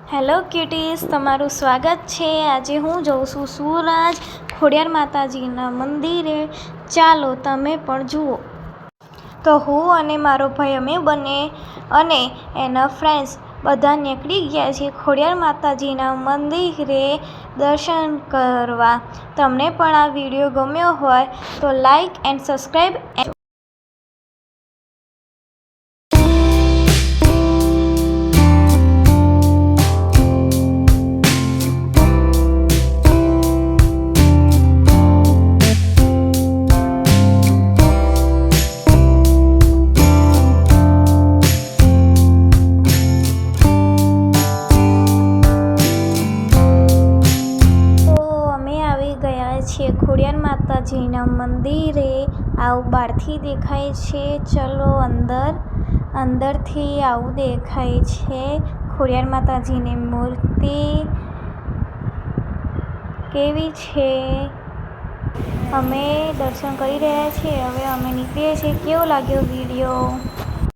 Hello ક્યુટીઝ, તમારું સ્વાગત છે। આજે હું જઉં છું સુરજ ખોડિયાર માતાજીના મંદિરે। ચાલો તમે પણ જુઓ। તો હું અને મારો ભાઈ અમે બંને અને એના ફ્રેન્ડ્સ બધા નીકળી ગયા છીએ ખોડિયાર માતાજીના મંદિરે દર્શન કરવા। તમને પણ આ વિડીયો ગમ્યો હોય તો લાઈક એન્ડ સબસ્ક્રાઈબ। છીએ ખોડિયાર માતાજીના મંદિરે। આવું બહારથી દેખાય છે। ચલો અંદરથી આવું દેખાય છે ખોડિયાર માતાજીની મૂર્તિ કેવી છે। અમે દર્શન કરી રહ્યા છીએ। હવે અમે નીકળીએ છીએ। કેવો લાગ્યો વિડીયો?